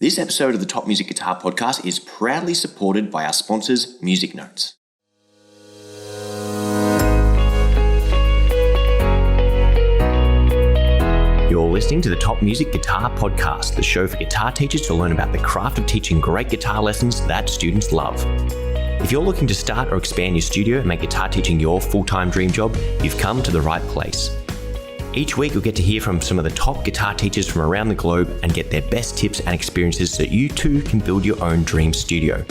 This episode of the Top Music Guitar Podcast is proudly supported by our sponsors, Music Notes. You're listening to the Top Music Guitar Podcast, the show for guitar teachers to learn about the craft of teaching great guitar lessons that students love. If you're looking to start or expand your studio and make guitar teaching your full-time dream job, you've come to the right place. Each week, you'll get to hear from some of the top guitar teachers from around the globe and get their best tips and experiences so you too can build your own dream studio.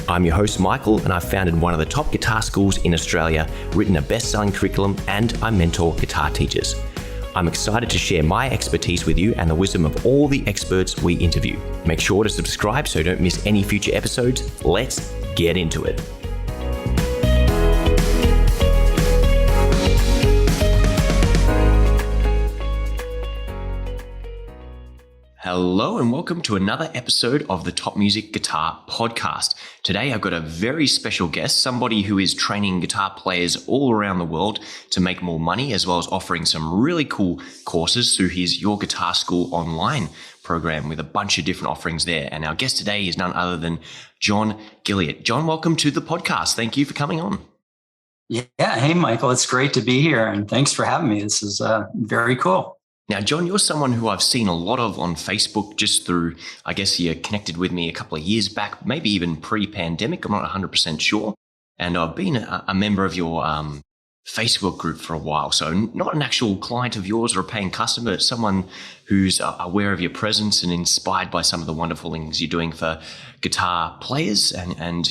I'm your host, Michael, and I've founded one of the top guitar schools in Australia, written a best-selling curriculum, and I mentor guitar teachers. I'm excited to share my expertise with you and the wisdom of all the experts we interview. Make sure to subscribe so you don't miss any future episodes. Let's get into it. Hello and welcome to another episode of the Top Music Guitar Podcast. Today I've got a very special guest, somebody who is training guitar players all around the world to make more money, as well as offering some really cool courses through his Your Guitar School online program with a bunch of different offerings there. And our guest today is none other than John Gilliat. John, welcome to the podcast. Thank you for coming on. Yeah. Hey, Michael, it's great to be here. And thanks for having me. This is very cool. Now, John, you're someone who I've seen a lot of on Facebook just through, I guess you connected with me a couple of years back, maybe even pre-pandemic. I'm not 100% sure. And I've been a member of your Facebook group for a while. So not an actual client of yours or a paying customer, but someone who's aware of your presence and inspired by some of the wonderful things you're doing for guitar players and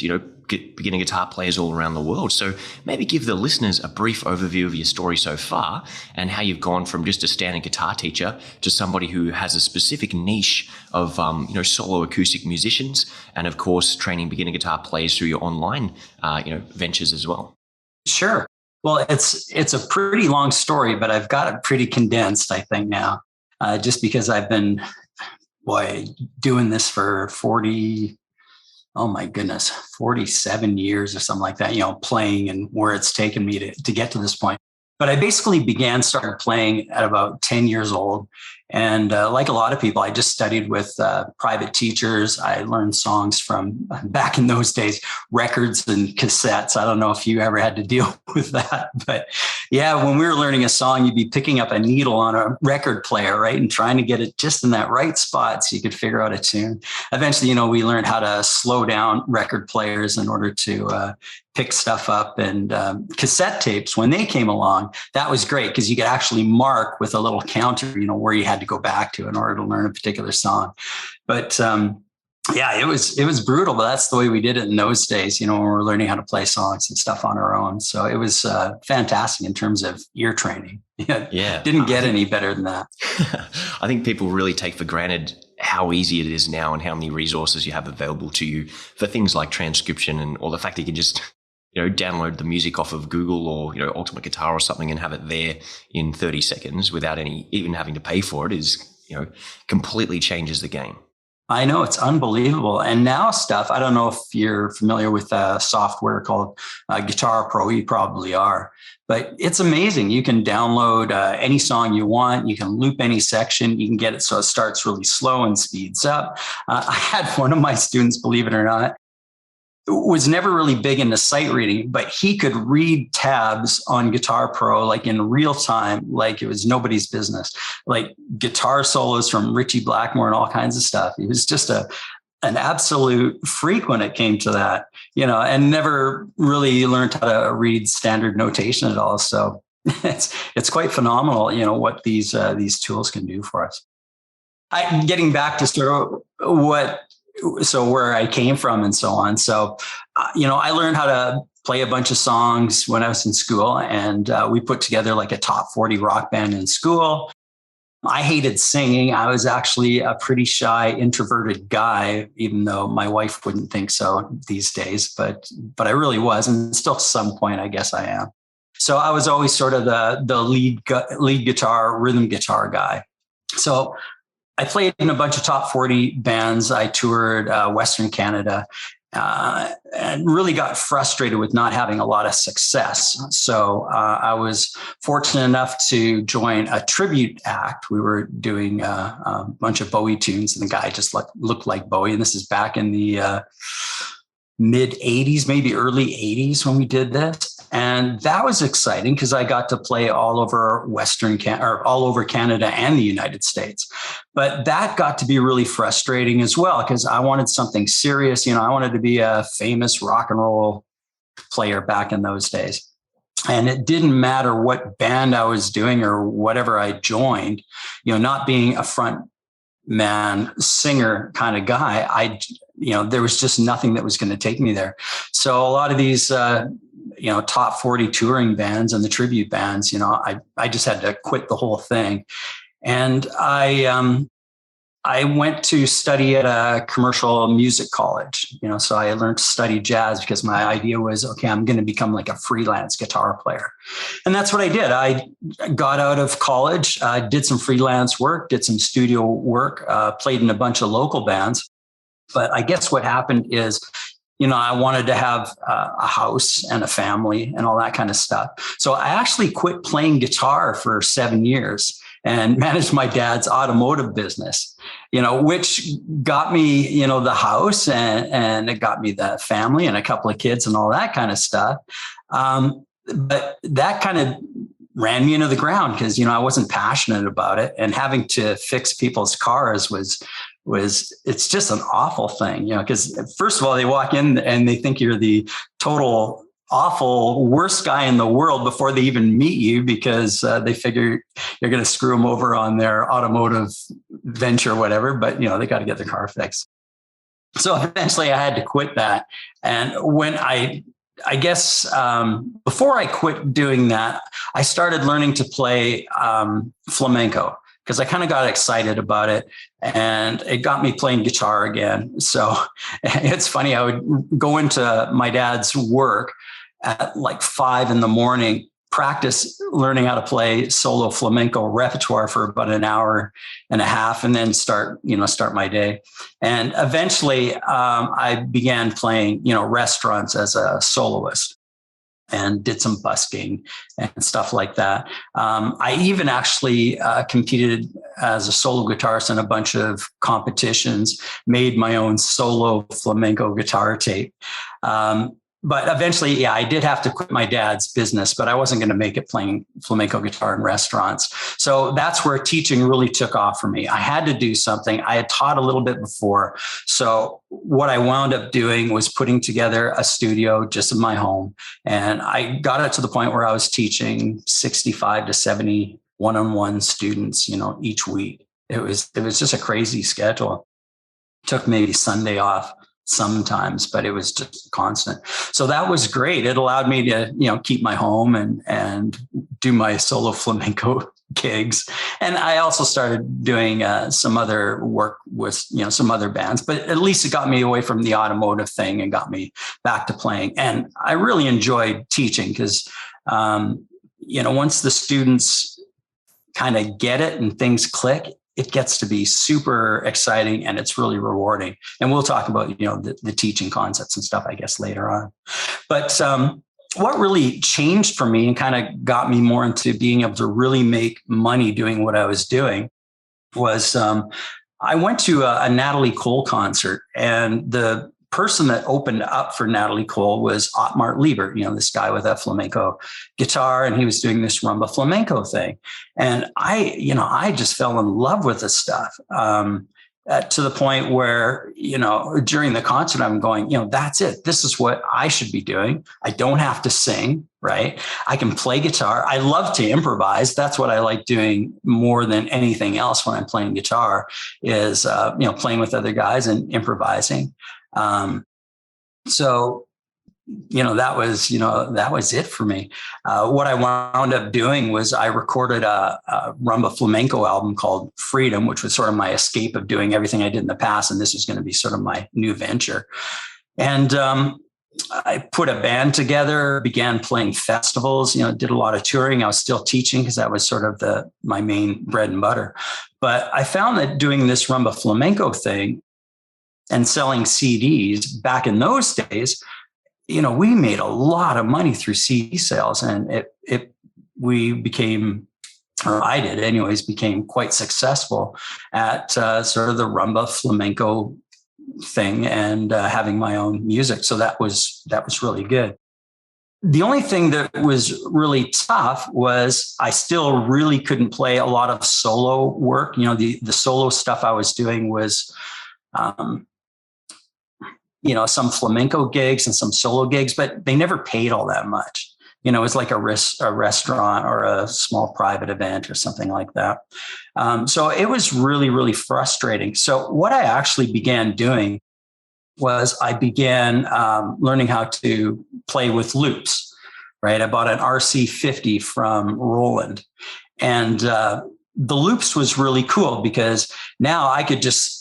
beginner guitar players all around the world. So maybe give the listeners a brief overview of your story so far and how you've gone from just a standard guitar teacher to somebody who has a specific niche of, solo acoustic musicians and of course, training beginner guitar players through your online, ventures as well. Sure. Well, it's a pretty long story, but I've got it pretty condensed, I think now, just because I've been, doing this for 47 years or something like that, playing and where it's taken me to get to this point. But I basically started playing at about 10 years old. And like a lot of people, I just studied with private teachers. I learned songs from, back in those days, records and cassettes. I don't know if you ever had to deal with that. But yeah, when we were learning a song, you'd be picking up a needle on a record player, right? And trying to get it just in that right spot so you could figure out a tune. Eventually, we learned how to slow down record players in order to pick stuff up. And cassette tapes, when they came along, that was great because you could actually mark with a little counter, where you had to go back to in order to learn a particular song. But it was brutal, but that's the way we did it in those days, when we were learning how to play songs and stuff on our own. So it was fantastic in terms of ear training. Didn't get any better than that. I think people really take for granted how easy it is now and how many resources you have available to you for things like transcription or the fact that you can just download the music off of Google or, Ultimate Guitar or something and have it there in 30 seconds without even having to pay for it is, completely changes the game. I know, it's unbelievable. And now stuff, I don't know if you're familiar with a software called Guitar Pro, you probably are, but it's amazing. You can download any song you want. You can loop any section. You can get it so it starts really slow and speeds up. I had one of my students, believe it or not, was never really big into sight reading, but he could read tabs on Guitar Pro, like in real time, like it was nobody's business, like guitar solos from Ritchie Blackmore and all kinds of stuff. He was just an absolute freak when it came to that, and never really learned how to read standard notation at all. So it's quite phenomenal, what these tools can do for us. Getting back to sort of where I came from and so on. So, I learned how to play a bunch of songs when I was in school, and we put together like a top 40 rock band in school. I hated singing. I was actually a pretty shy, introverted guy, even though my wife wouldn't think so these days, but I really was. And still to some point, I guess I am. So I was always sort of the lead guitar, rhythm guitar guy. So I played in a bunch of top 40 bands. I toured Western Canada, and really got frustrated with not having a lot of success. So I was fortunate enough to join a tribute act. We were doing a bunch of Bowie tunes, and the guy just looked like Bowie. And this is back in the mid 80s, maybe early 80s when we did this. And that was exciting because I got to play all over all over Canada and the United States. But that got to be really frustrating as well, because I wanted something serious. I wanted to be a famous rock and roll player back in those days. And it didn't matter what band I was doing or whatever I joined, not being a front man singer kind of guy, there was just nothing that was going to take me there. So a lot of these, top 40 touring bands and the tribute bands, I just had to quit the whole thing. And I went to study at a commercial music college, so I learned to study jazz because my idea was, okay, I'm going to become like a freelance guitar player. And that's what I did. I got out of college, did some freelance work, did some studio work, played in a bunch of local bands. But I guess what happened is, I wanted to have a house and a family and all that kind of stuff. So I actually quit playing guitar for 7 years and managed my dad's automotive business, which got me, the house and it got me the family and a couple of kids and all that kind of stuff. But that kind of ran me into the ground because, I wasn't passionate about it, and having to fix people's cars was it's just an awful thing, because first of all, they walk in and they think you're the total awful worst guy in the world before they even meet you, because they figure you're going to screw them over on their automotive venture or whatever, but they got to get their car fixed. So eventually I had to quit that. And when I guess before I quit doing that, I started learning to play flamenco, because I kind of got excited about it, and it got me playing guitar again. So it's funny, I would go into my dad's work at like 5 a.m, practice learning how to play solo flamenco repertoire for about an hour and a half, and then start my day. And eventually I began playing, restaurants as a soloist, and did some busking and stuff like that. I even actually competed as a solo guitarist in a bunch of competitions, made my own solo flamenco guitar tape. But eventually, I did have to quit my dad's business, but I wasn't going to make it playing flamenco guitar in restaurants. So that's where teaching really took off for me. I had to do something. I had taught a little bit before. So what I wound up doing was putting together a studio just in my home. And I got it to the point where I was teaching 65 to 70 one-on-one students, each week. It was just a crazy schedule. Took maybe Sunday off sometimes, but it was just constant. So that was great. It allowed me to, keep my home and do my solo flamenco gigs. And I also started doing some other work with, some other bands, but at least it got me away from the automotive thing and got me back to playing. And I really enjoyed teaching because, once the students kind of get it and things click, it gets to be super exciting and it's really rewarding. And we'll talk about, the teaching concepts and stuff, I guess, later on. But what really changed for me and kind of got me more into being able to really make money doing what I was doing was I went to a Natalie Cole concert, and the person that opened up for Natalie Cole was Otmar Liebert, this guy with a flamenco guitar, and he was doing this rumba flamenco thing. And I just fell in love with this stuff to the point where, during the concert, I'm going, that's it. This is what I should be doing. I don't have to sing, right? I can play guitar. I love to improvise. That's what I like doing more than anything else when I'm playing guitar is, playing with other guys and improvising. So, that was it for me. What I wound up doing was I recorded a rumba flamenco album called Freedom, which was sort of my escape of doing everything I did in the past. And this was going to be sort of my new venture. And, I put a band together, began playing festivals, did a lot of touring. I was still teaching because that was sort of my main bread and butter. But I found that doing this rumba flamenco thing and selling CDs back in those days, we made a lot of money through CD sales, and we became, or I did anyways, became quite successful at sort of the rumba flamenco thing and having my own music. So that was really good. The only thing that was really tough was I still really couldn't play a lot of solo work. The solo stuff I was doing was, some flamenco gigs and some solo gigs, but they never paid all that much. It was like a restaurant or a small private event or something like that. So it was really, really frustrating. So what I actually began doing was I began learning how to play with loops, right? I bought an RC50 from Roland, and the loops was really cool because now I could just,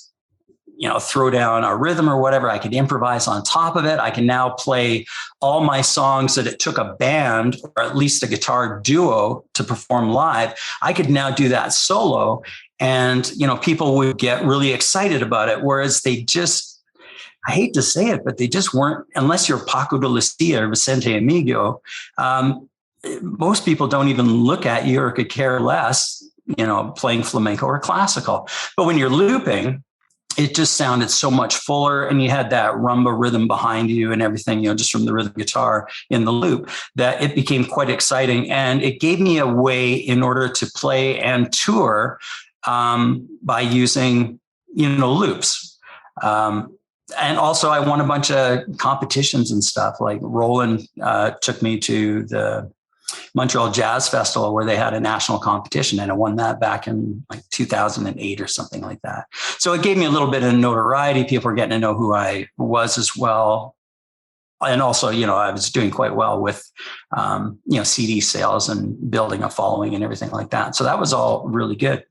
throw down a rhythm or whatever. I could improvise on top of it. I can now play all my songs that it took a band or at least a guitar duo to perform live. I could now do that solo, and, people would get really excited about it. Whereas they just, I hate to say it, but they just weren't, unless you're Paco de Lucia or Vicente Amigo, most people don't even look at you or could care less, playing flamenco or classical. But when you're looping, it just sounded so much fuller, and you had that rumba rhythm behind you and everything, just from the rhythm guitar in the loop, that it became quite exciting. And it gave me a way in order to play and tour by using, loops. And also I won a bunch of competitions and stuff. Like Roland took me to the Montreal Jazz Festival where they had a national competition, and I won that back in like 2008 or something like that. So it gave me a little bit of notoriety. People were getting to know who I was as well. And also, I was doing quite well with, CD sales and building a following and everything like that. So that was all really good.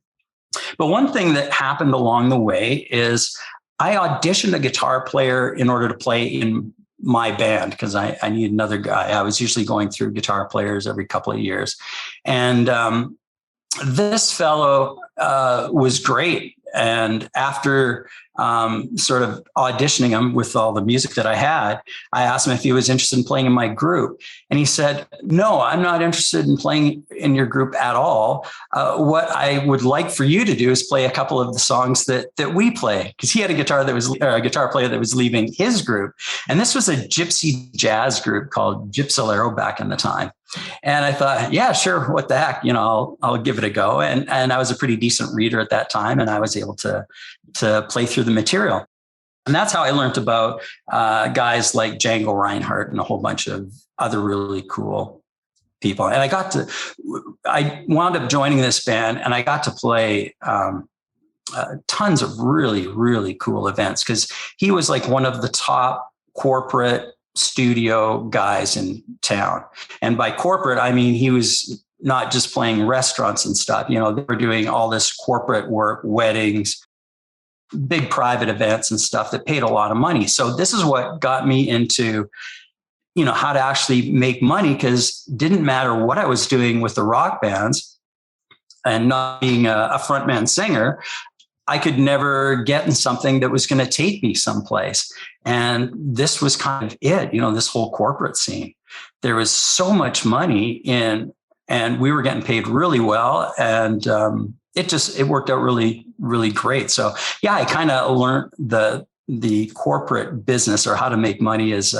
But one thing that happened along the way is I auditioned a guitar player in order to play in my band because I need another guy. I was usually going through guitar players every couple of years. And this fellow was great. And after sort of auditioning him with all the music that I had, I asked him if he was interested in playing in my group. And he said, "No, I'm not interested in playing in your group at all. What I would like for you to do is play a couple of the songs that we play." Because he had a guitar player that was leaving his group. And this was a gypsy jazz group called Gypsilero back in the time. And I thought, yeah, sure. What the heck, I'll give it a go. And I was a pretty decent reader at that time, and I was able to play through the material. And that's how I learned about guys like Django Reinhardt and a whole bunch of other really cool people. And I wound up joining this band, and I got to play tons of really, really cool events because he was like one of the top corporate studio guys in town. And by corporate, I mean, he was not just playing restaurants and stuff. They were doing all this corporate work, weddings, big private events and stuff that paid a lot of money. So this is what got me into, how to actually make money, because it didn't matter what I was doing with the rock bands and not being a frontman singer, I could never get in something that was going to take me someplace. And this was kind of it, this whole corporate scene. There was so much money in, and we were getting paid really well. And it worked out really, really great. So yeah, I kind of learned the corporate business, or how to make money as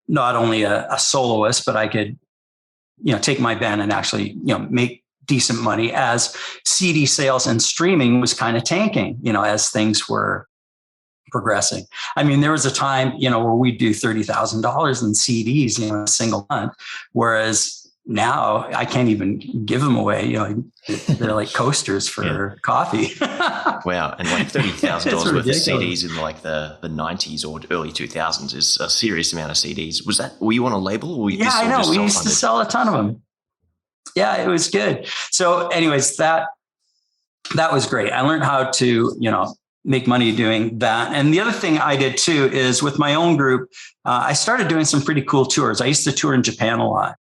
not only a soloist, but I could, take my band and actually, make decent money as CD sales and streaming was kind of tanking, as things were progressing. I mean, there was a time, where we'd do $30,000 in CDs, a single month, whereas now I can't even give them away. They're like coasters for coffee. Wow. And like $30,000 worth of CDs in like the 90s or early 2000s is a serious amount of CDs. Were you on a label? Or yeah, I know. We used to sell a ton of them. Yeah, it was good. So anyways, that was great. I learned how to, make money doing that. And the other thing I did too is with my own group, I started doing some pretty cool tours. I used to tour in Japan a lot.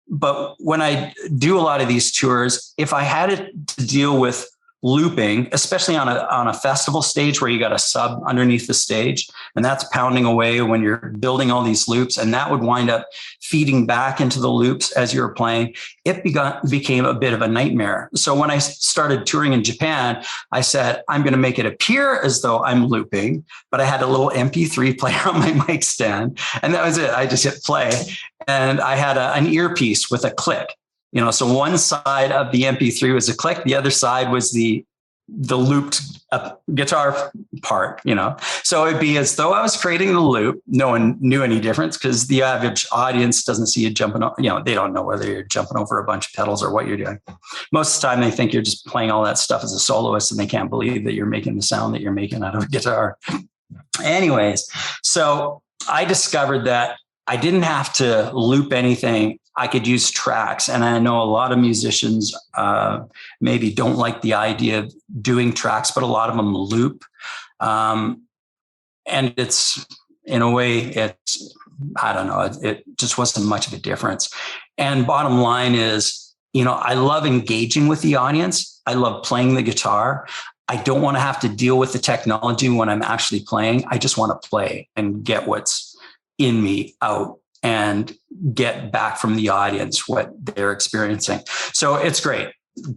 But when I do a lot of these tours, if I had to deal with looping, especially on a festival stage where you got a sub underneath the stage, and that's pounding away when you're building all these loops, and that would wind up feeding back into the loops as you were playing. It became a bit of a nightmare. So when I started touring in Japan, I said, I'm going to make it appear as though I'm looping, but I had a little MP3 player on my mic stand, and that was it. I just hit play, and I had an earpiece with a click. So one side of the MP3 was a click, the other side was the looped guitar part, So it'd be as though I was creating the loop. No one knew any difference because the average audience doesn't see you jumping, they don't know whether you're jumping over a bunch of pedals or what you're doing. Most of the time they think you're just playing all that stuff as a soloist and they can't believe that you're making the sound that you're making out of a guitar. Anyways, so I discovered that I didn't have to loop anything. I could use tracks. And I know a lot of musicians maybe don't like the idea of doing tracks, but a lot of them loop. And it's, in a way, I don't know, it just wasn't much of a difference. And bottom line is, I love engaging with the audience. I love playing the guitar. I don't want to have to deal with the technology when I'm actually playing. I just want to play and get what's in me out and get back from the audience what they're experiencing. So it's great.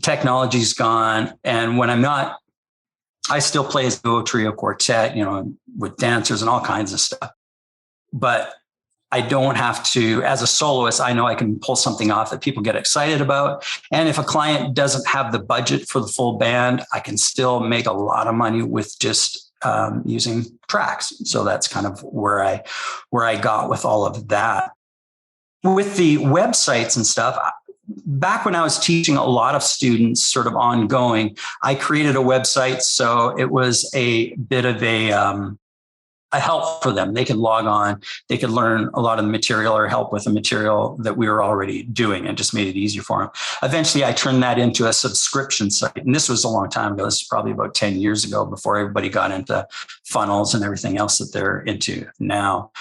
Technology's gone. And when I'm not, I still play as duo, trio, quartet, with dancers and all kinds of stuff. But I don't have to, as a soloist, I know I can pull something off that people get excited about. And if a client doesn't have the budget for the full band, I can still make a lot of money with just using tracks. So that's kind of where I got with all of that. With the websites and stuff, back when I was teaching a lot of students sort of ongoing, I created a website. So it was a bit of a help for them. They could log on, they could learn a lot of the material or help with the material that we were already doing, and just made it easier for them. Eventually, I turned that into a subscription site. And this was a long time ago. This is probably about 10 years ago, before everybody got into funnels and everything else that they're into now.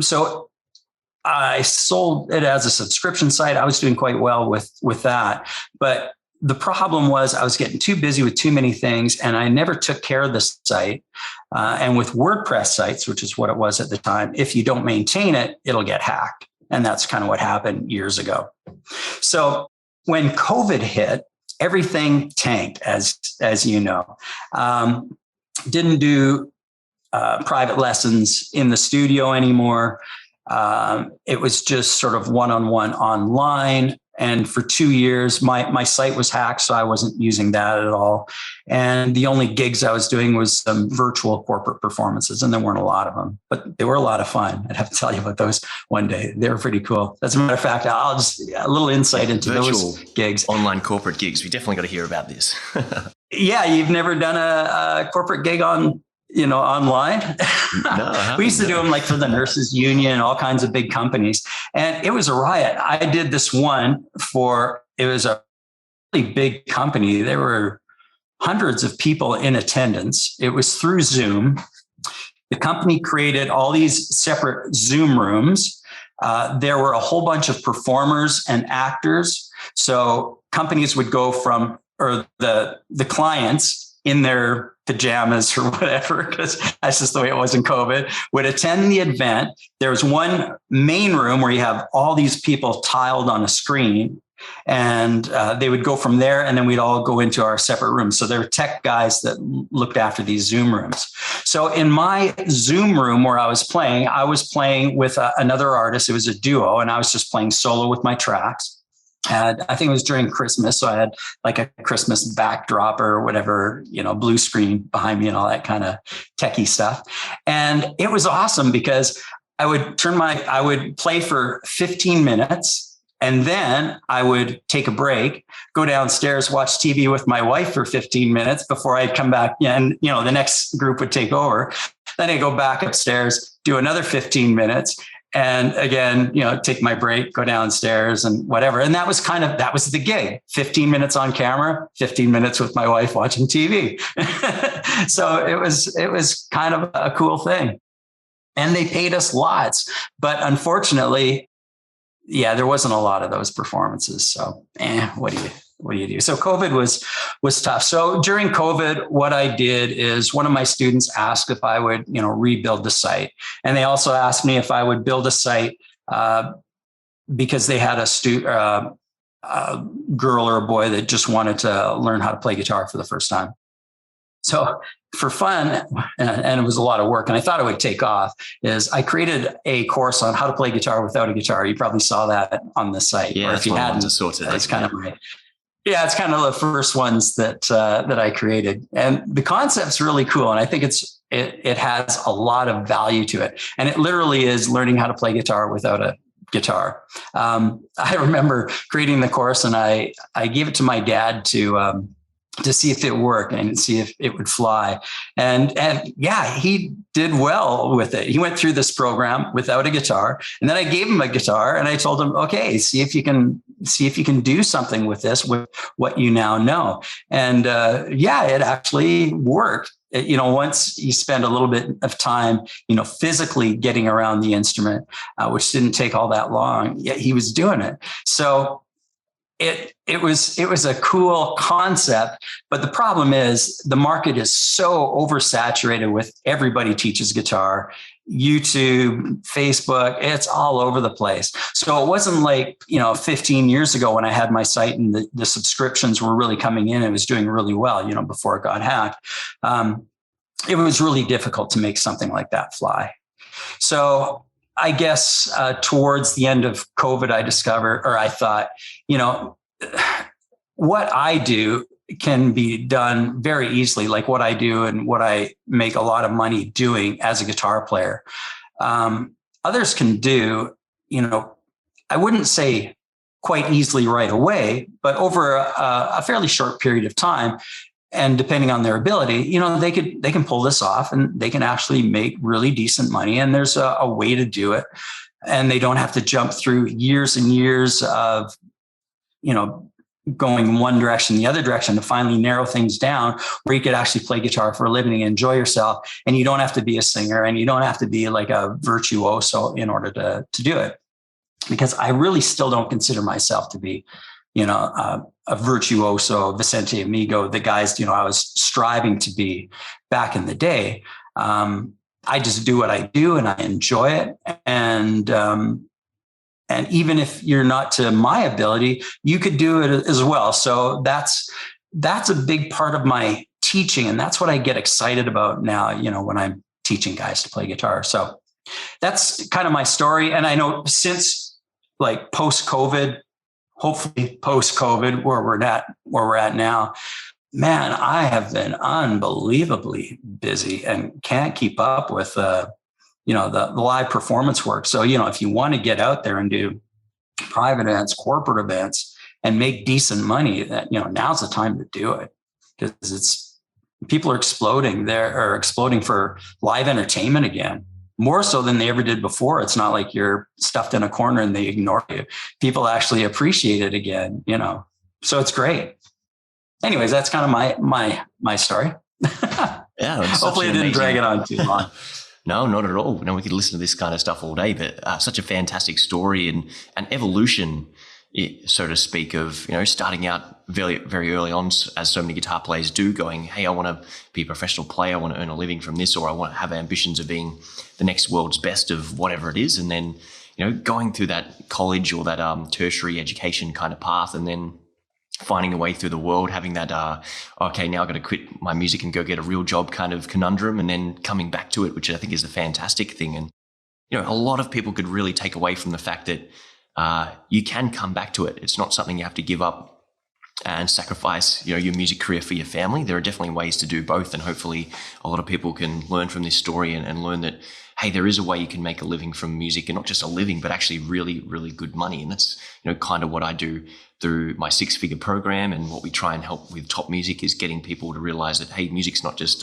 So I sold it as a subscription site. I was doing quite well with that. But the problem was I was getting too busy with too many things, and I never took care of the site. And with WordPress sites, which is what it was at the time, if you don't maintain it, it'll get hacked. And that's kind of what happened years ago. So when COVID hit, everything tanked, as you know. Didn't do private lessons in the studio anymore. It was just sort of one-on-one online. And for 2 years, my site was hacked, so I wasn't using that at all. And the only gigs I was doing was some virtual corporate performances, and there weren't a lot of them, but they were a lot of fun. I'd have to tell you about those one day. They were pretty cool. As a matter of fact, I'll just a little insight into virtual those gigs. Online corporate gigs. We definitely got to hear about this. Yeah, you've never done a corporate gig online? No, we used to do them like for the nurses union and all kinds of big companies. And it was a riot. I did this one it was a really big company. There were hundreds of people in attendance. It was through Zoom. The company created all these separate Zoom rooms. There were a whole bunch of performers and actors. So companies would go or the clients in their pajamas or whatever, because that's just the way it was in COVID, would attend the event. There was one main room where you have all these people tiled on a screen, and they would go from there, and then we'd all go into our separate rooms. So there were tech guys that looked after these Zoom rooms. So in my Zoom room where I was playing with another artist. It was a duo, and I was just playing solo with my tracks. And I think it was during Christmas. So I had like a Christmas backdrop or whatever, blue screen behind me and all that kind of techie stuff. And it was awesome because I would play for 15 minutes, and then I would take a break, go downstairs, watch TV with my wife for 15 minutes before I'd come back. And, the next group would take over. Then I go back upstairs, do another 15 minutes. And again, take my break, go downstairs and whatever. And that was the gig, 15 minutes on camera, 15 minutes with my wife watching TV. So it was kind of a cool thing. And they paid us lots, but unfortunately, there wasn't a lot of those performances. So what do what do you do? So COVID was tough. So during COVID, what I did is one of my students asked if I would, rebuild the site. And they also asked me if I would build a site because they had a girl or a boy that just wanted to learn how to play guitar for the first time. So for fun, and it was a lot of work, and I thought it would take off, is I created a course on how to play guitar without a guitar. You probably saw that on the site. Yeah, or if you hadn't, it's kind of it's kind of the first ones that I created. And the concept's really cool. And I think it has a lot of value to it. And it literally is learning how to play guitar without a guitar. I remember creating the course, and I gave it to my dad to see if it worked and see if it would fly. And yeah, he did well with it. He went through this program without a guitar. And then I gave him a guitar and I told him, okay, see if you can do something with this, with what you now know. And yeah, it actually worked. Once you spend a little bit of time, physically getting around the instrument, which didn't take all that long, yet he was doing it. So it was a cool concept, but the problem is the market is so oversaturated with everybody teaches guitar, YouTube, Facebook, it's all over the place. So it wasn't like, 15 years ago when I had my site and the subscriptions were really coming in, it was doing really well, before it got hacked. It was really difficult to make something like that fly. So I guess towards the end of COVID, I thought, what I do can be done very easily, like what I do and what I make a lot of money doing as a guitar player. Others can do, I wouldn't say quite easily right away, but over a fairly short period of time. And depending on their ability, they can pull this off and they can actually make really decent money. And there's a way to do it. And they don't have to jump through years and years of, going one direction, the other direction to finally narrow things down where you could actually play guitar for a living and enjoy yourself. And you don't have to be a singer and you don't have to be like a virtuoso in order to do it. Because I really still don't consider myself to be a virtuoso, Vicente Amigo, the guys, I was striving to be back in the day. I just do what I do and I enjoy it. And even if you're not to my ability, you could do it as well. So that's a big part of my teaching. And that's what I get excited about now, when I'm teaching guys to play guitar. So that's kind of my story. And I know since like post-COVID, hopefully post-COVID, where we're at now, man, I have been unbelievably busy and can't keep up with the live performance work. So, if you want to get out there and do private events, corporate events, and make decent money, that, now's the time to do it, because people are exploding for live entertainment again, more so than they ever did before. It's not like you're stuffed in a corner and they ignore you. People actually appreciate it again, so it's great. Anyways, that's kind of my story. Yeah. Hopefully I didn't drag it on too long. No, not at all. No, we could listen to this kind of stuff all day, but such a fantastic story and an evolution, so to speak, of, starting out very, very early on, as so many guitar players do, going, hey, I want to be a professional player, I want to earn a living from this, or I want to have ambitions of being the next world's best of whatever it is. And then, going through that college or that tertiary education kind of path, and then finding a way through the world, having that, okay, now I've got to quit my music and go get a real job kind of conundrum, and then coming back to it, which I think is a fantastic thing. And, a lot of people could really take away from the fact that you can come back to it. It's not something you have to give up and sacrifice, your music career for your family. There are definitely ways to do both. And hopefully a lot of people can learn from this story and learn that, hey, there is a way you can make a living from music, and not just a living, but actually really, really good money. And that's, kind of what I do through my 6-figure program. And what we try and help with Top Music is getting people to realize that, hey, music's not just,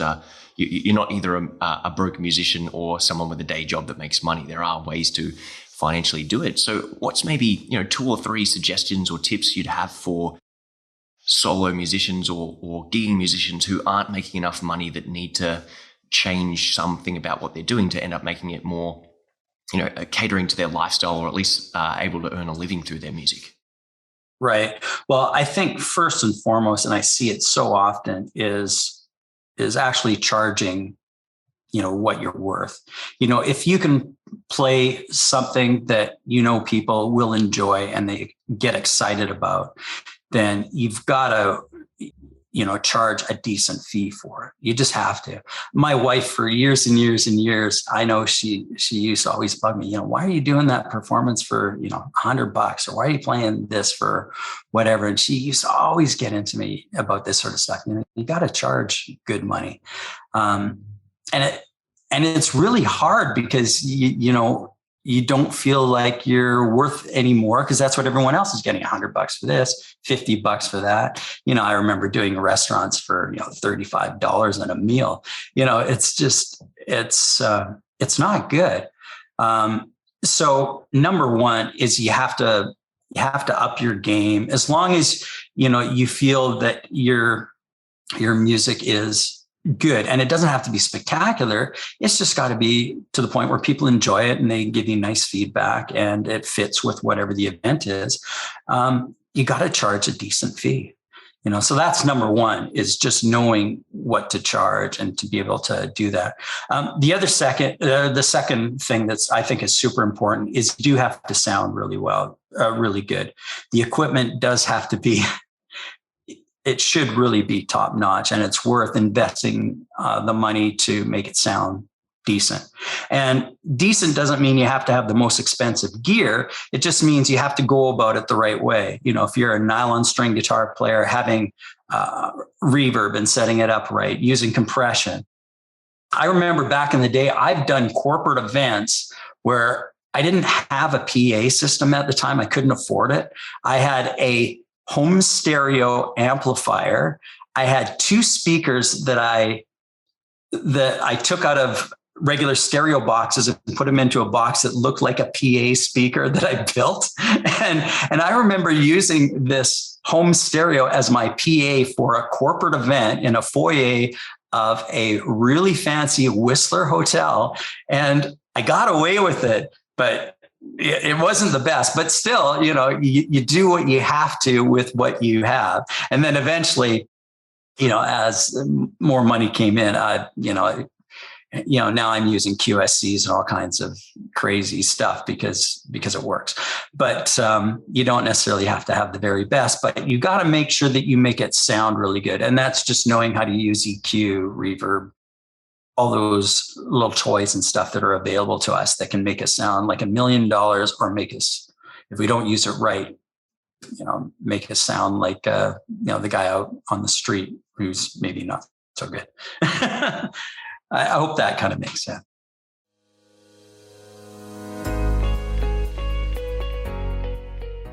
you're not either a broke musician or someone with a day job that makes money. There are ways to financially do it. So what's maybe, 2 or 3 suggestions or tips you'd have for solo musicians or gigging musicians who aren't making enough money, that need to change something about what they're doing to end up making it more, catering to their lifestyle, or at least able to earn a living through their music? Right. Well, I think first and foremost, and I see it so often, is actually charging, what you're worth. If you can play something that people will enjoy and they get excited about, then you've got to charge a decent fee for it. You just have to. My wife, for years and years and years, I know she used to always bug me, why are you doing that performance for, $100, or why are you playing this for whatever? And she used to always get into me about this sort of stuff. You got to charge good money. And it's really hard because you don't feel like you're worth any more, because that's what everyone else is getting, $100 for this, $50 for that. I remember doing restaurants for, $35 and a meal. It's not good. So number one is you have to up your game, as long as, you feel that your music is good. And it doesn't have to be spectacular. It's just got to be to the point where people enjoy it and they give you nice feedback and it fits with whatever the event is. You got to charge a decent fee. So that's number one, is just knowing what to charge and to be able to do that. The second thing that's, I think, is super important is you do have to sound really well, really good. The equipment does have to be, it should really be top notch, and it's worth investing the money to make it sound decent. And decent doesn't mean you have to have the most expensive gear. It just means you have to go about it the right way. If you're a nylon string guitar player, having reverb and setting it up right, using compression. I remember back in the day, I've done corporate events where I didn't have a PA system at the time. I couldn't afford it. I had a home stereo amplifier. I had two speakers that I took out of regular stereo boxes and put them into a box that looked like a PA speaker that I built. And I remember using this home stereo as my PA for a corporate event in a foyer of a really fancy Whistler hotel. And I got away with it, but it wasn't the best, but still, you do what you have to with what you have. And then eventually, as more money came in, now I'm using QSCs and all kinds of crazy stuff because it works. But you don't necessarily have to have the very best, but you got to make sure that you make it sound really good. And that's just knowing how to use EQ, reverb, all those little toys and stuff that are available to us that can make us sound like $1 million, or make us, if we don't use it right, make us sound like, the guy out on the street who's maybe not so good. I hope that kind of makes sense.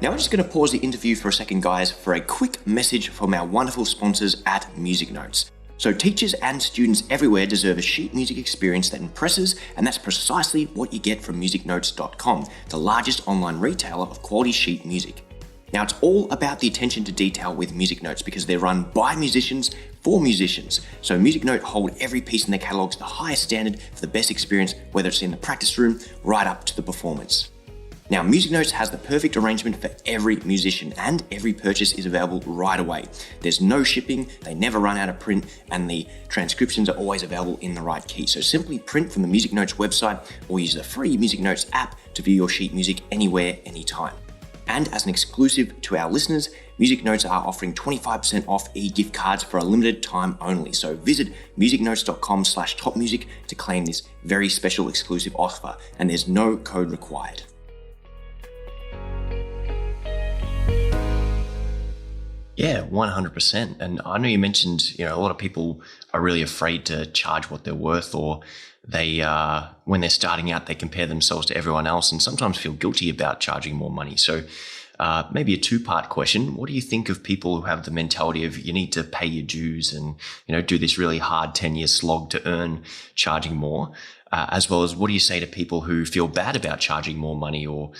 Now I'm just going to pause the interview for a second, guys, for a quick message from our wonderful sponsors at Music Notes. So teachers and students everywhere deserve a sheet music experience that impresses, and that's precisely what you get from musicnotes.com, the largest online retailer of quality sheet music. Now it's all about the attention to detail with Music Notes because they're run by musicians for musicians. So Music Note hold every piece in their catalog to the highest standard for the best experience, whether it's in the practice room right up to the performance. Now, Music Notes has the perfect arrangement for every musician, and every purchase is available right away. There's no shipping, they never run out of print, and the transcriptions are always available in the right key. So simply print from the Music Notes website or use the free Music Notes app to view your sheet music anywhere, anytime. And as an exclusive to our listeners, Music Notes are offering 25% off e-gift cards for a limited time only. So visit musicnotes.com/topmusic to claim this very special exclusive offer, and there's no code required. Yeah, 100%. And I know you mentioned, a lot of people are really afraid to charge what they're worth, or they, when they're starting out, they compare themselves to everyone else and sometimes feel guilty about charging more money. So maybe a two-part question. What do you think of people who have the mentality of you need to pay your dues and, do this really hard 10-year slog to earn charging more? As well as what do you say to people who feel bad about charging more money or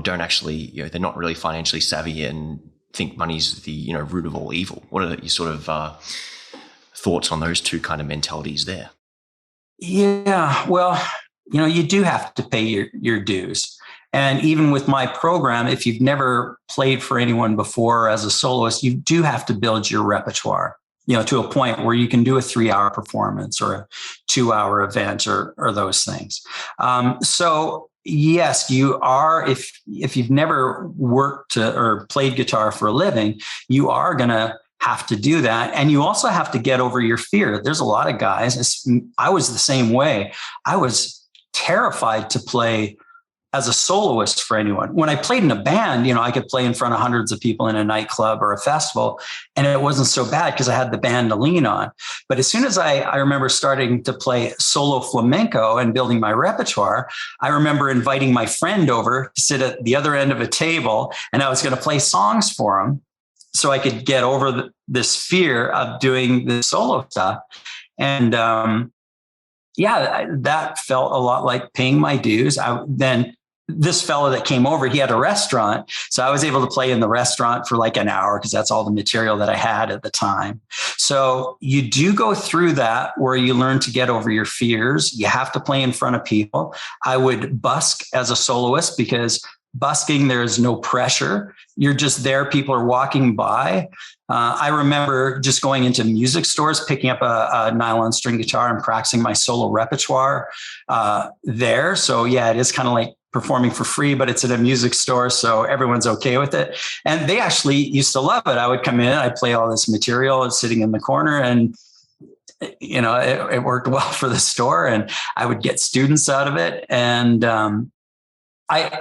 don't actually, they're not really financially savvy and think money's the root of all evil? What are your sort of thoughts on those two kind of mentalities there? Yeah, well, you do have to pay your dues, And even with my program, if you've never played for anyone before as a soloist, you do have to build your repertoire, to a point where you can do a 3-hour performance or a 2-hour event or those things. So yes, you are, if you've never worked or played guitar for a living, you are going to have to do that. And you also have to get over your fear. There's a lot of guys. I was the same way. I was terrified to play as a soloist for anyone. When I played in a band, I could play in front of hundreds of people in a nightclub or a festival, and it wasn't so bad because I had the band to lean on. But as soon as I remember starting to play solo flamenco and building my repertoire, I remember inviting my friend over to sit at the other end of a table, and I was going to play songs for him so I could get over this fear of doing the solo stuff. And that felt a lot like paying my dues. Then this fellow that came over, he had a restaurant. So I was able to play in the restaurant for like an hour because that's all the material that I had at the time. So you do go through that where you learn to get over your fears. You have to play in front of people. I would busk as a soloist because busking, there's no pressure. You're just there. People are walking by. I remember just going into music stores, picking up a nylon string guitar and practicing my solo repertoire there. So yeah, it is kind of like performing for free, but it's at a music store, so everyone's okay with it. And they actually used to love it. I would come in, I'd play all this material and sitting in the corner, and it worked well for the store, and I would get students out of it. And I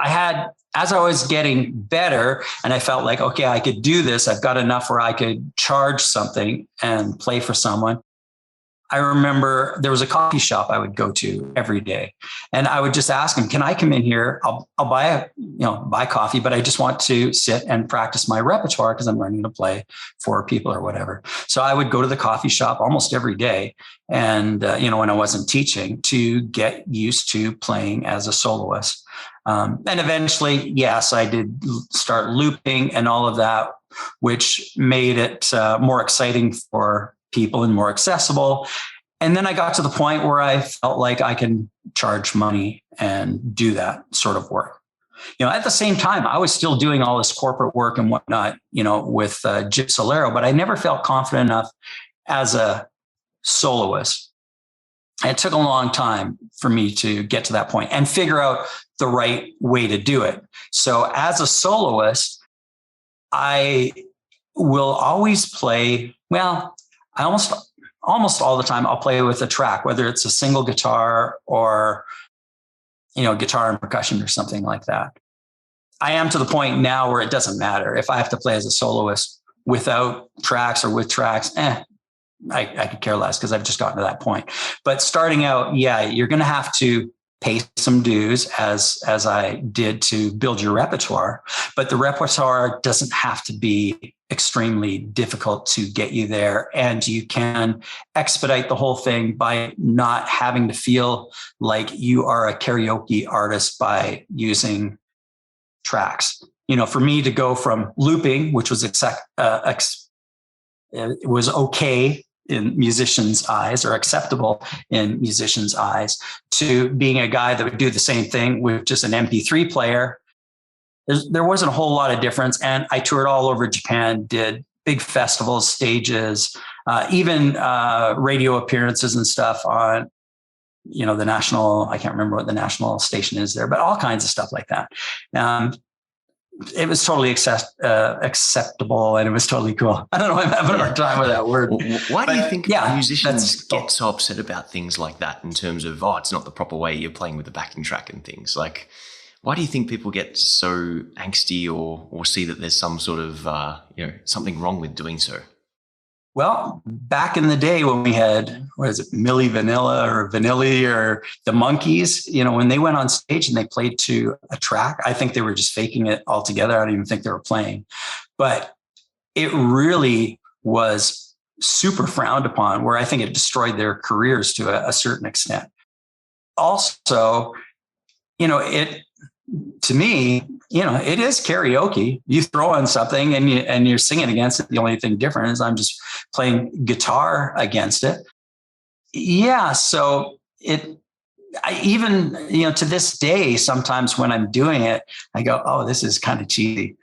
had, as I was getting better and I felt like, okay, I could do this, I've got enough where I could charge something and play for someone. I remember there was a coffee shop I would go to every day, and I would just ask them, can I come in here? I'll buy coffee, but I just want to sit and practice my repertoire because I'm learning to play for people or whatever. So I would go to the coffee shop almost every day. And, when I wasn't teaching, to get used to playing as a soloist. And eventually, yes, I did start looping and all of that, which made it more exciting for people and more accessible. And then I got to the point where I felt like I can charge money and do that sort of work. At the same time, I was still doing all this corporate work and whatnot, with Gypsolero, but I never felt confident enough as a soloist. It took a long time for me to get to that point and figure out the right way to do it. So as a soloist, I will always play, I almost all the time I'll play with a track, whether it's a single guitar or, guitar and percussion or something like that. I am to the point now where it doesn't matter if I have to play as a soloist without tracks or with tracks. I could care less because I've just gotten to that point. But starting out, you're going to have to pay some dues as I did to build your repertoire, but the repertoire doesn't have to be extremely difficult to get you there. And you can expedite the whole thing by not having to feel like you are a karaoke artist by using tracks. For me to go from looping, which was it was okay in musicians' eyes or acceptable in musicians' eyes, to being a guy that would do the same thing with just an MP3 player. There wasn't a whole lot of difference. And I toured all over Japan, did big festivals, stages, even radio appearances and stuff on, the national, I can't remember what the national station is there, but all kinds of stuff like that. It was totally acceptable, and it was totally cool. I don't know, I'm having a hard time with that word. Why do you think musicians get so upset about things like that in terms of, it's not the proper way, you're playing with the backing track and things? Like, why do you think people get so angsty or see that there's some sort of, something wrong with doing so? Well, back in the day when we had, Milli Vanilli or Vanilli or the Monkees, when they went on stage and they played to a track, I think they were just faking it altogether. I don't even think they were playing. But it really was super frowned upon, where I think it destroyed their careers to a certain extent. Also, to me, it is karaoke. You throw on something and you're singing against it. The only thing different is I'm just playing guitar against it. Yeah. So I even, to this day, sometimes when I'm doing it, I go, oh, this is kind of cheesy.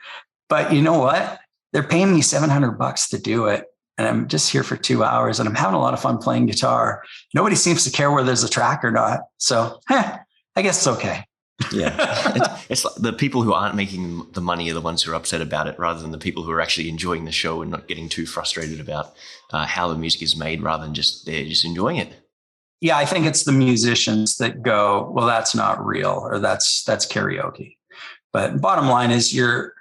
But you know what? They're paying me $700 to do it. And I'm just here for 2 hours and I'm having a lot of fun playing guitar. Nobody seems to care whether there's a track or not. So I guess it's okay. Yeah. It's like the people who aren't making the money are the ones who are upset about it, rather than the people who are actually enjoying the show and not getting too frustrated about how the music is made, rather than they're just enjoying it. Yeah, I think it's the musicians that go, well, that's not real, or that's karaoke. But bottom line is you're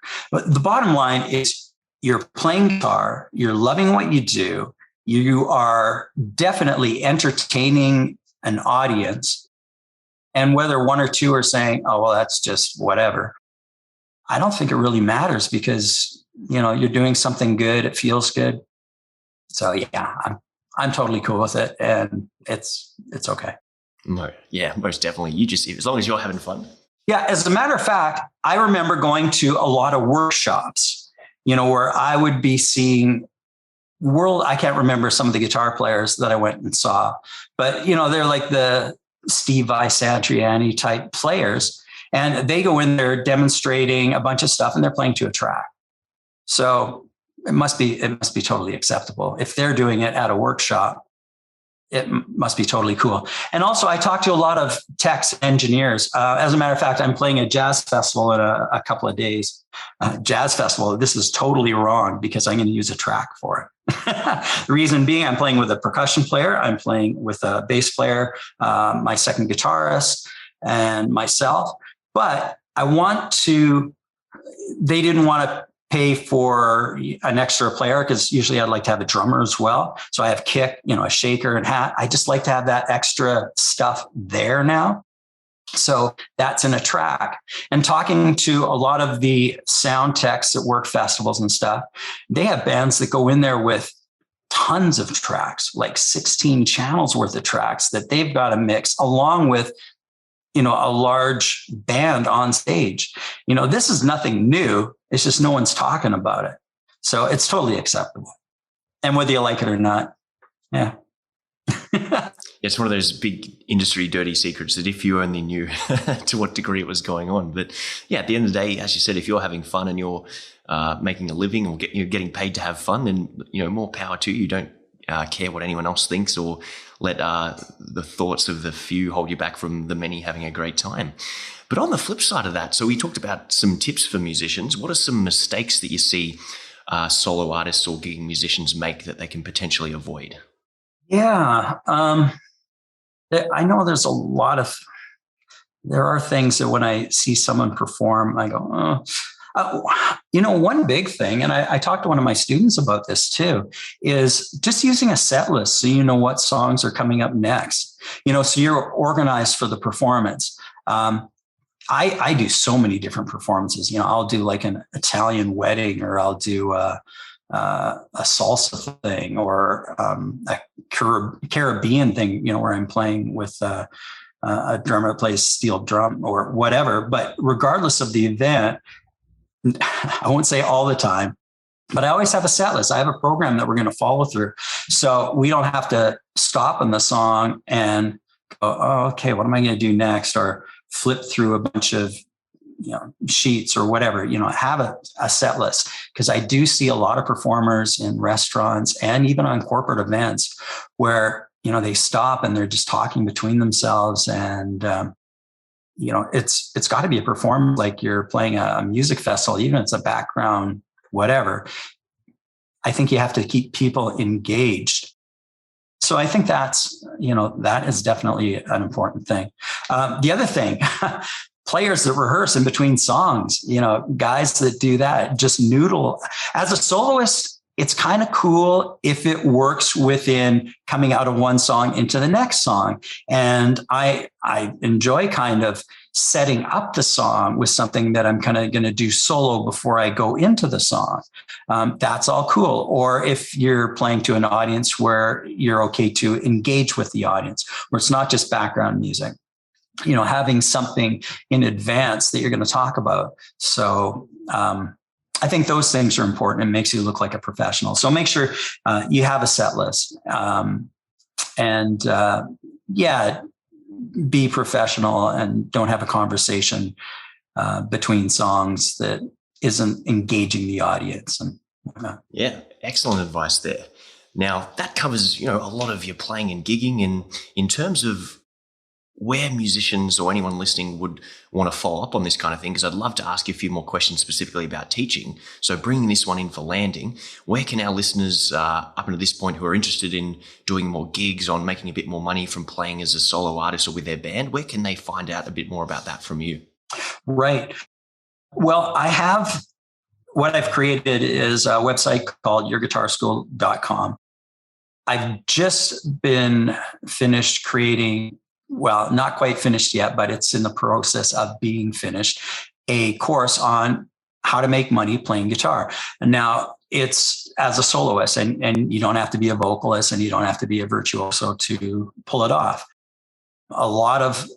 playing guitar, you're loving what you do, you are definitely entertaining an audience. And whether one or two are saying, oh, well, that's just whatever, I don't think it really matters, because, you're doing something good. It feels good. So yeah, I'm totally cool with it, and it's okay. No, yeah, most definitely. You just, as long as you're having fun. Yeah. As a matter of fact, I remember going to a lot of workshops, where I would be seeing I can't remember some of the guitar players that I went and saw, but they're like the Steve Vai-Satriani type players, and they go in there demonstrating a bunch of stuff and they're playing to a track. So it must be totally acceptable. If they're doing it at a workshop, it must be totally cool. And also, I talked to a lot of techs, engineers. As a matter of fact, I'm playing a jazz festival in a couple of days. Jazz festival. This is totally wrong, because I'm going to use a track for it. The reason being, I'm playing with a percussion player. I'm playing with a bass player, my second guitarist, and myself. But they didn't want to pay for an extra player, because usually I'd like to have a drummer as well. So I have kick, a shaker and hat. I just like to have that extra stuff there now. So that's in a track. And talking to a lot of the sound techs that work festivals and stuff, they have bands that go in there with tons of tracks, like 16 channels worth of tracks that they've got to mix, along with a large band on stage. This is nothing new. It's just no one's talking about it. So it's totally acceptable. And whether you like it or not, yeah. It's one of those big industry dirty secrets that if you only knew to what degree it was going on. But yeah, at the end of the day, as you said, if you're having fun and you're making a living, or you're getting paid to have fun, then more power to you. Don't care what anyone else thinks, or let the thoughts of the few hold you back from the many having a great time. But on the flip side of that, so we talked about some tips for musicians. What are some mistakes that you see solo artists or gigging musicians make that they can potentially avoid? Yeah. I know there are things that when I see someone perform, I go, one big thing, and I talked to one of my students about this too, is just using a set list so you know what songs are coming up next. So you're organized for the performance. I do so many different performances. I'll do like an Italian wedding, or I'll do a salsa thing, or a Caribbean thing, where I'm playing with a drummer that plays steel drum or whatever. But regardless of the event, I won't say all the time, but I always have a set list. I have a program that we're going to follow through. So we don't have to stop in the song and go, oh, okay, what am I going to do next? Or flip through a bunch of sheets or whatever. Have a set list, because I do see a lot of performers in restaurants and even on corporate events where they stop and they're just talking between themselves, and it's got to be a performance, like you're playing a music festival, even if it's a background whatever. I think you have to keep people engaged. So I think that is definitely an important thing. The other thing, players that rehearse in between songs, guys that do that, just noodle. As a soloist, it's kind of cool if it works within coming out of one song into the next song. And I enjoy kind of setting up the song with something that I'm kind of going to do solo before I go into the song. That's all cool. Or if you're playing to an audience where you're okay to engage with the audience, where it's not just background music, having something in advance that you're going to talk about. So, I think those things are important. It makes you look like a professional. So make sure you have a set list. be professional and don't have a conversation between songs that isn't engaging the audience and whatnot. Yeah, excellent advice there. Now, that covers, a lot of your playing and gigging. And in terms of where musicians or anyone listening would want to follow up on this kind of thing, because I'd love to ask you a few more questions specifically about teaching. So bringing this one in for landing, where can our listeners up until this point who are interested in doing more gigs, on making a bit more money from playing as a solo artist or with their band, where can they find out a bit more about that from you? Right. Well, what I've created is a website called yourguitarschool.com. I've just been finished creating, well, not quite finished yet, but it's in the process of being finished, a course on how to make money playing guitar. And now it's as a soloist, and you don't have to be a vocalist and you don't have to be a virtuoso to pull it off. A lot of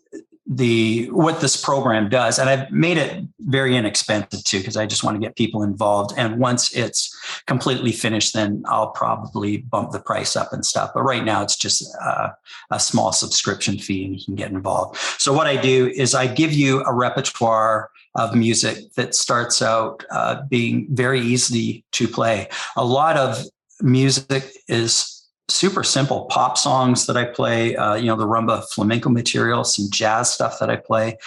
what this program does, and I've made it very inexpensive too, because I just want to get people involved. And once it's completely finished, then I'll probably bump the price up and stuff. But right now it's just a small subscription fee and you can get involved. So what I do is I give you a repertoire of music that starts out being very easy to play. A lot of music is super simple pop songs that I play, the rumba flamenco material, some jazz stuff that I play.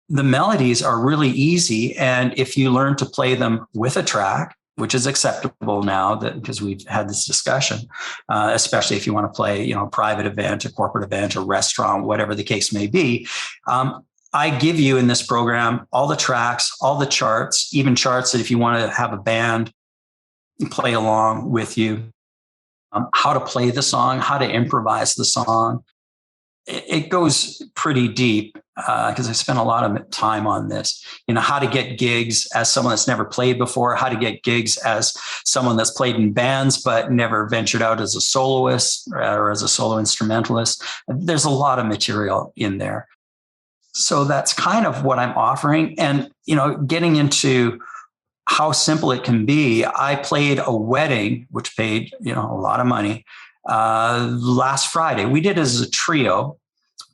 The melodies are really easy. And if you learn to play them with a track, which is acceptable now because we've had this discussion, especially if you want to play, a private event, a corporate event, a restaurant, whatever the case may be. I give you in this program all the tracks, all the charts, even charts that if you want to have a band play along with you, how to play the song, how to improvise the song. It goes pretty deep because I spent a lot of time on this. How to get gigs as someone that's never played before, how to get gigs as someone that's played in bands but never ventured out as a soloist or as a solo instrumentalist. There's a lot of material in there. So that's kind of what I'm offering. And, getting into how simple it can be. I played a wedding, which paid, a lot of money, last Friday. We did it as a trio,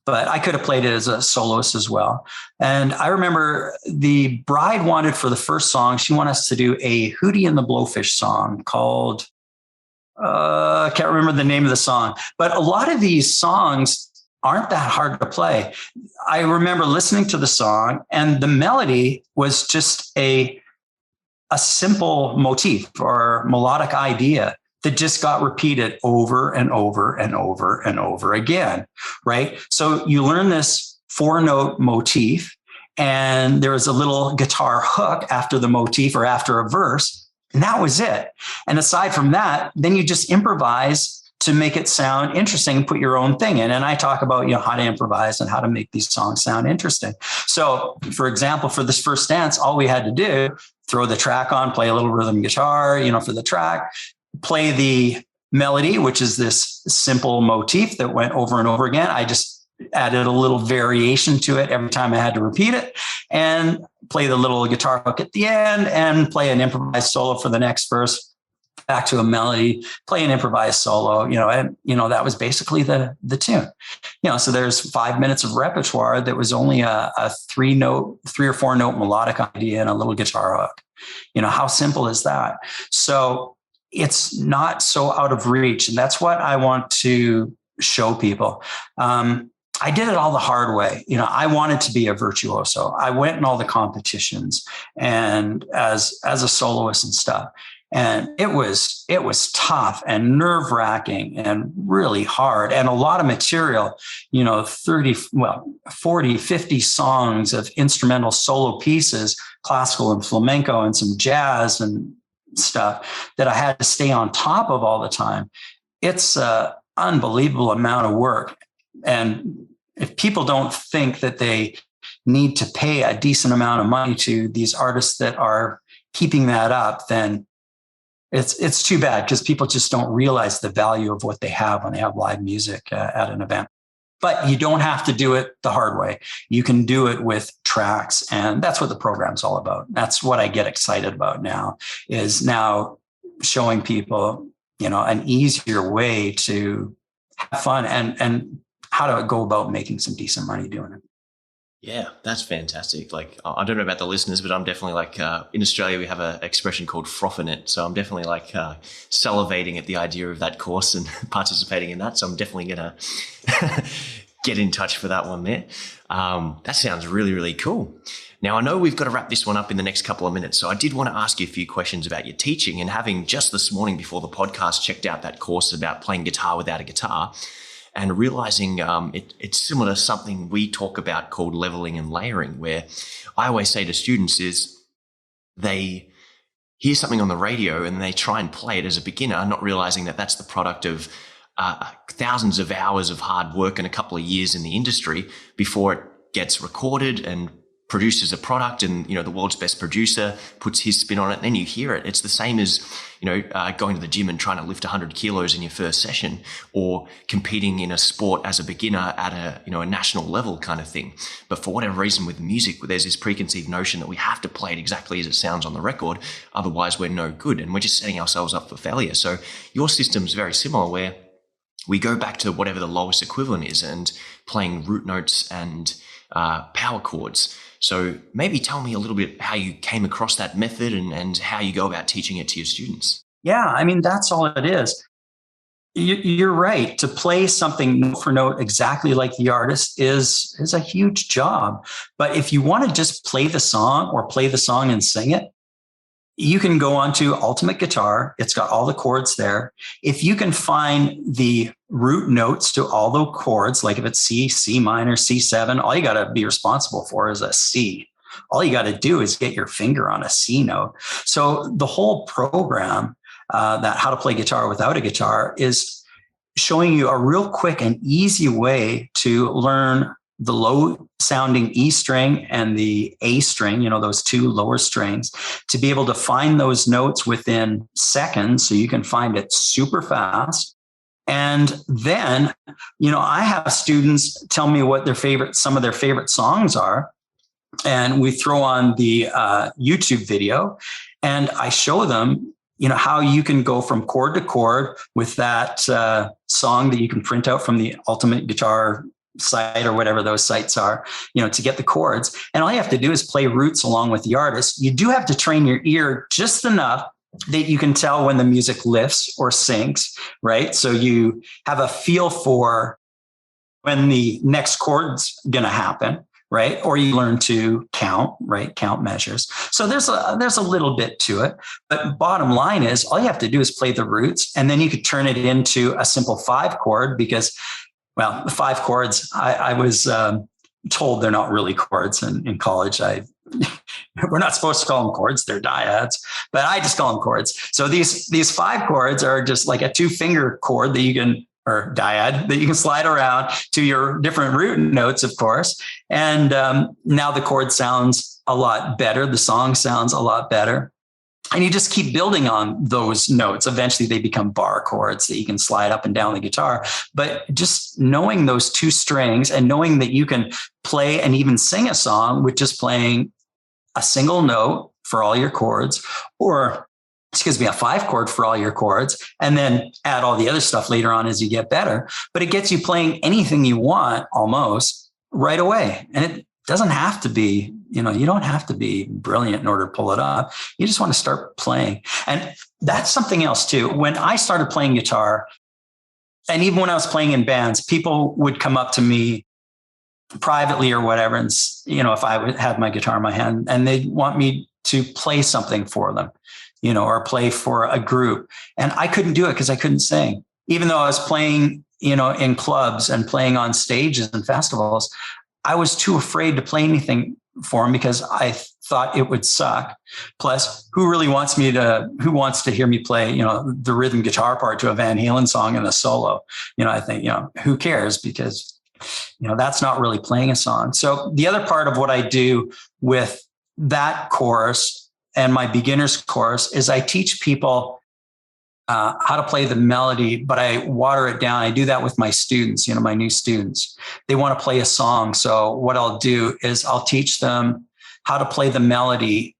but I could have played it as a soloist as well. And I remember the bride wanted for the first song, she wanted us to do a Hootie and the Blowfish song called, I can't remember the name of the song, but a lot of these songs aren't that hard to play. I remember listening to the song and the melody was just a simple motif or melodic idea that just got repeated over and over and over and over again, right? So you learn this 4-note motif and there was a little guitar hook after the motif or after a verse, and that was it. And aside from that, then you just improvise to make it sound interesting and put your own thing in. And I talk about, how to improvise and how to make these songs sound interesting. So for example, for this first dance, all we had to do, throw the track on, play a little rhythm guitar, for the track, play the melody, which is this simple motif that went over and over again. I just added a little variation to it every time I had to repeat it, and play the little guitar hook at the end and play an improvised solo for the next verse, back to a melody, play an improvised solo, and that was basically the tune. So there's 5 minutes of repertoire that was only a 3 or 4 note melodic idea and a little guitar hook. How simple is that? So it's not so out of reach. And that's what I want to show people. I did it all the hard way. I wanted to be a virtuoso. I went in all the competitions and as a soloist and stuff. And it was tough and nerve wracking and really hard and a lot of material, 40, 50 songs of instrumental solo pieces, classical and flamenco and some jazz and stuff that I had to stay on top of all the time. It's an unbelievable amount of work. And if people don't think that they need to pay a decent amount of money to these artists that are keeping that up, then it's too bad, because people just don't realize the value of what they have when they have live music at an event. But you don't have to do it the hard way. You can do it with tracks. And that's what the program's all about. That's what I get excited about now, is now showing people, an easier way to have fun and how to go about making some decent money doing it. Yeah, that's fantastic. Like, I don't know about the listeners, but I'm definitely like, in Australia, we have an expression called frothing it. So I'm definitely like salivating at the idea of that course and participating in that. So I'm definitely going to get in touch for that one there. That sounds really, really cool. Now, I know we've got to wrap this one up in the next couple of minutes. So I did want to ask you a few questions about your teaching, and having just this morning before the podcast checked out that course about playing guitar without a guitar, and realizing it's similar to something we talk about called leveling and layering, where I always say to students is they hear something on the radio and they try and play it as a beginner, not realizing that that's the product of thousands of hours of hard work and a couple of years in the industry before it gets recorded and produces a product, and the world's best producer puts his spin on it, and then you hear it. It's the same as going to the gym and trying to lift 100 kilos in your first session, or competing in a sport as a beginner at a national level kind of thing. But for whatever reason with music, there's this preconceived notion that we have to play it exactly as it sounds on the record, otherwise we're no good, and we're just setting ourselves up for failure. So your system's very similar, where we go back to whatever the lowest equivalent is and playing root notes and power chords. So maybe tell me a little bit how you came across that method and how you go about teaching it to your students. Yeah, I mean, that's all it is. You're right. To play something note for note exactly like the artist is a huge job. But if you want to just play the song or play the song and sing it, you can go onto Ultimate Guitar. It's got all the chords there. If you can find the root notes to all the chords, like if it's C, C minor, C7, all you got to be responsible for is a C. All you got to do is get your finger on a C note. So the whole program, that How to Play Guitar Without a Guitar, is showing you a real quick and easy way to learn the low sounding E string and the A string, those two lower strings, to be able to find those notes within seconds. So you can find it super fast. And then, I have students tell me what some of their favorite songs are. And we throw on the YouTube video and I show them, how you can go from chord to chord with that song that you can print out from the Ultimate Guitar site or whatever those sites are, to get the chords. And all you have to do is play roots along with the artist. You do have to train your ear just enough that you can tell when the music lifts or sinks, right? So you have a feel for when the next chord's going to happen, right? Or you learn to count, right? Count measures. So there's a little bit to it, but bottom line is all you have to do is play the roots, and then you could turn it into a simple 5 chord, because the 5 chords, I was told they're not really chords in college. We're not supposed to call them chords, they're dyads, but I just call them chords. So these 5 chords are just like a 2-finger chord that you can, or dyad, that you can slide around to your different root notes, of course. And now the chord sounds a lot better. The song sounds a lot better. And you just keep building on those notes. Eventually they become bar chords that you can slide up and down the guitar. But just knowing those 2 strings and knowing that you can play and even sing a song with just playing a single note for all your chords, or a 5 chord for all your chords, and then add all the other stuff later on as you get better. But it gets you playing anything you want almost right away. And it doesn't have to be, you don't have to be brilliant in order to pull it off. You just want to start playing. And that's something else too. When I started playing guitar, and even when I was playing in bands, people would come up to me privately or whatever, and if I had my guitar in my hand, and they'd want me to play something for them, or play for a group. And I couldn't do it because I couldn't sing. Even though I was playing, in clubs and playing on stages and festivals, I was too afraid to play anything for them because I thought it would suck. Plus, who wants to hear me play, the rhythm guitar part to a Van Halen song in a solo? I think, who cares? Because, that's not really playing a song. So the other part of what I do with that course and my beginner's course is I teach people how to play the melody, but I water it down. I do that with my students, my new students. They want to play a song. So what I'll do is I'll teach them how to play the melody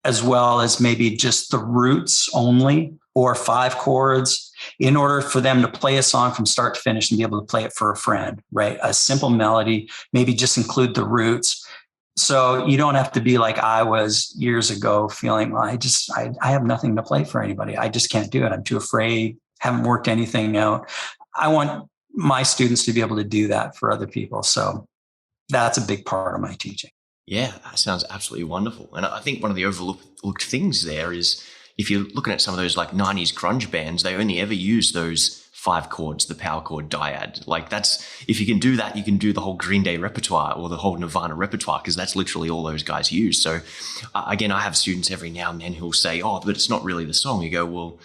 as well as maybe just the roots only, or 5 chords, in order for them to play a song from start to finish and be able to play it for a friend, right? A simple melody, maybe just include the roots. So you don't have to be like I was years ago, feeling, well, I have nothing to play for anybody. I just can't do it. I'm too afraid, haven't worked anything out. I want my students to be able to do that for other people. So that's a big part of my teaching. Yeah, that sounds absolutely wonderful. And I think one of the overlooked things there is if you're looking at some of those like 90s grunge bands, they only ever use those 5 chords, the power chord dyad. Like that's, if you can do that, you can do the whole Green Day repertoire or the whole Nirvana repertoire, because that's literally all those guys use. So again, I have students every now and then who'll say, oh, but it's not really the song. You go, well,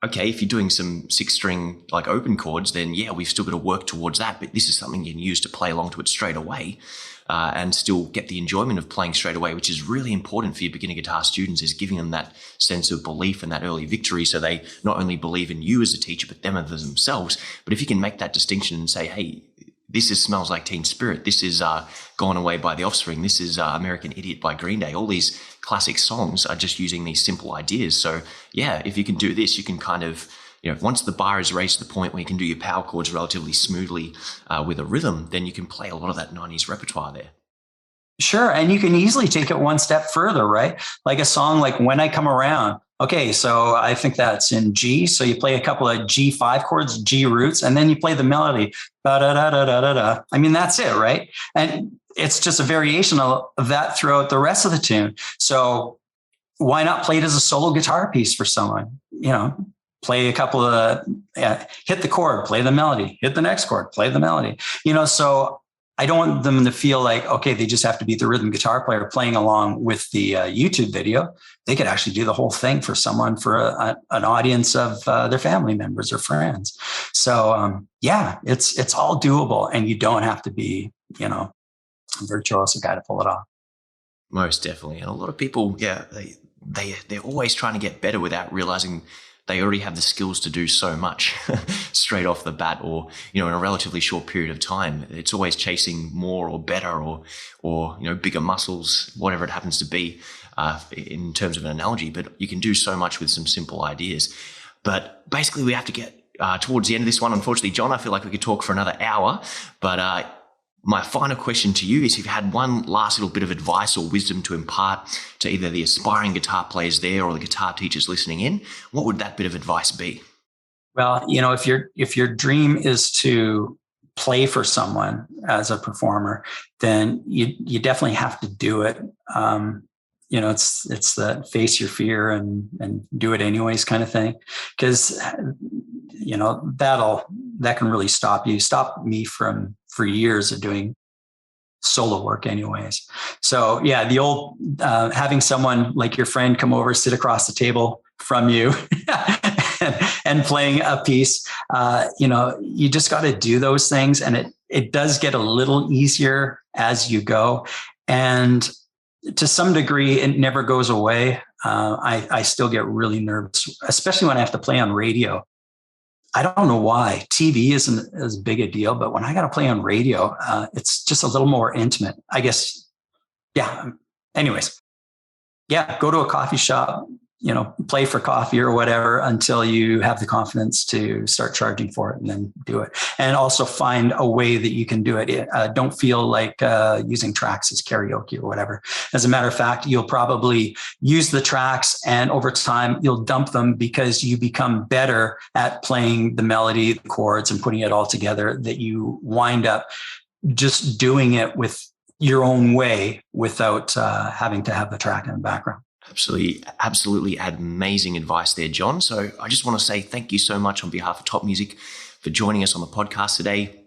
okay, if you're doing some 6-string like open chords, then yeah, we've still got to work towards that. But this is something you can use to play along to it straight away and still get the enjoyment of playing straight away, which is really important for your beginner guitar students, is giving them that sense of belief and that early victory. So they not only believe in you as a teacher, but them as themselves. But if you can make that distinction and say, hey, this is Smells Like Teen Spirit. This is Gone Away by The Offspring. This is American Idiot by Green Day. All these classic songs are just using these simple ideas. So yeah, if you can do this, you can kind of, once the bar is raised to the point where you can do your power chords relatively smoothly with a rhythm, then you can play a lot of that 90s repertoire there. Sure. And you can easily take it one step further, right? Like a song like When I Come Around. Okay, so I think that's in G. So you play a couple of G5 chords, G roots, and then you play the melody. Da-da-da-da-da-da. I mean, that's it, right? And it's just a variation of that throughout the rest of the tune. So why not play it as a solo guitar piece for someone? Play a couple of, hit the chord, play the melody, hit the next chord, play the melody. So I don't want them to feel like, okay, they just have to be the rhythm guitar player playing along with the YouTube video. They could actually do the whole thing for someone, for an audience of their family members or friends. So it's all doable, and you don't have to be, a virtuoso guy to pull it off. Most definitely. And a lot of people, they're always trying to get better without realizing they already have the skills to do so much straight off the bat, or, in a relatively short period of time. It's always chasing more or better or bigger muscles, whatever it happens to be in terms of an analogy. But you can do so much with some simple ideas. But basically we have to get towards the end of this one. Unfortunately, John, I feel like we could talk for another hour, but my final question to you is, if you had one last little bit of advice or wisdom to impart to either the aspiring guitar players there or the guitar teachers listening in, what would that bit of advice be? Well, if your dream is to play for someone as a performer, then you definitely have to do it. It's the face your fear and do it anyways kind of thing. Because, that can really stop me for years of doing solo work anyways. So yeah, the old, having someone like your friend come over, sit across the table from you and playing a piece, you just got to do those things. And it does get a little easier as you go. And to some degree, it never goes away. I still get really nervous, especially when I have to play on radio. I don't know why. TV isn't as big a deal, but when I got to play on radio, it's just a little more intimate, I guess. Yeah. Anyways, go to a coffee shop, play for coffee or whatever until you have the confidence to start charging for it, and then do it. And also find a way that you can do it. Don't feel like using tracks as karaoke or whatever. As a matter of fact, you'll probably use the tracks, and over time you'll dump them because you become better at playing the melody, the chords, and putting it all together, that you wind up just doing it with your own way without having to have the track in the background. Absolutely amazing advice there, John. So I just want to say thank you so much on behalf of Top Music for joining us on the podcast today,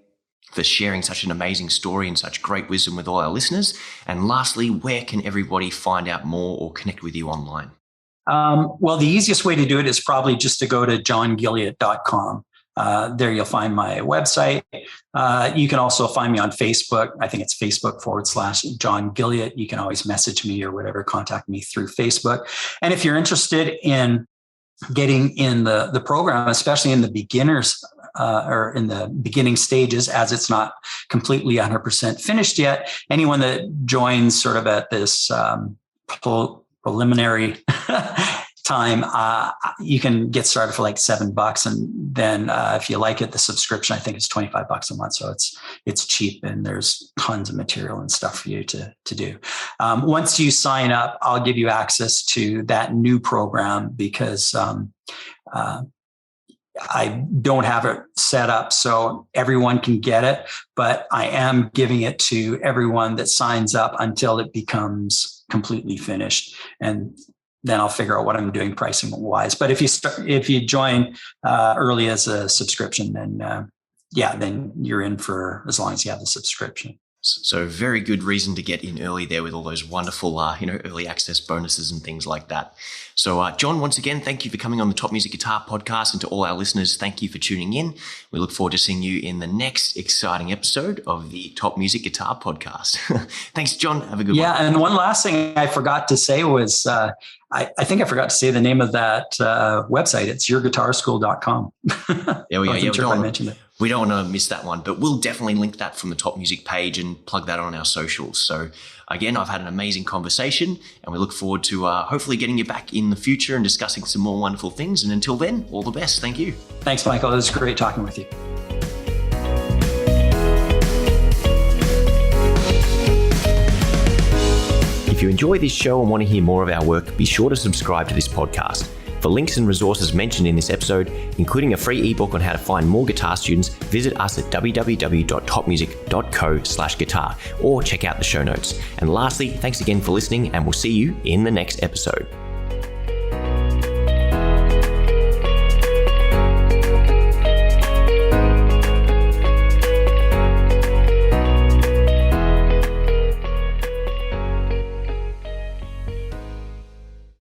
for sharing such an amazing story and such great wisdom with all our listeners. And lastly, where can everybody find out more or connect with you online? Well, the easiest way to do it is probably just to go to johngilliat.com. There you'll find my website. You can also find me on Facebook. I think it's Facebook.com/John Gilliat. You can always message me or whatever, contact me through Facebook. And if you're interested in getting in the program, especially in the beginners or in the beginning stages, as it's not completely 100% finished yet, anyone that joins sort of at this preliminary time, you can get started for like $7. And then if you like it, the subscription, I think it's $25 a month. So it's cheap, and there's tons of material and stuff for you to do. Once you sign up, I'll give you access to that new program, because I don't have it set up so everyone can get it, but I am giving it to everyone that signs up until it becomes completely finished. And then I'll figure out what I'm doing pricing wise. But if you join early as a subscription, then then you're in for as long as you have the subscription. So very good reason to get in early there with all those wonderful, early access bonuses and things like that. So, John, once again, thank you for coming on the Top Music Guitar podcast, and to all our listeners, thank you for tuning in. We look forward to seeing you in the next exciting episode of the Top Music Guitar podcast. Thanks, John. Have a good one. Yeah, and one last thing I forgot to say was, I think I forgot to say the name of that website. It's yourguitarschool.com. There we go. I'm sure if I mentioned it. We don't want to miss that one, but we'll definitely link that from the Top Music page and plug that on our socials. So again, I've had an amazing conversation, and we look forward to hopefully getting you back in the future and discussing some more wonderful things. And until then, all the best. Thank you. Thanks, Michael. It was great talking with you. If you enjoy this show and want to hear more of our work, be sure to subscribe to this podcast. For links and resources mentioned in this episode, including a free ebook on how to find more guitar students, visit us at www.topmusic.co/guitar or check out the show notes. And lastly, thanks again for listening, and we'll see you in the next episode.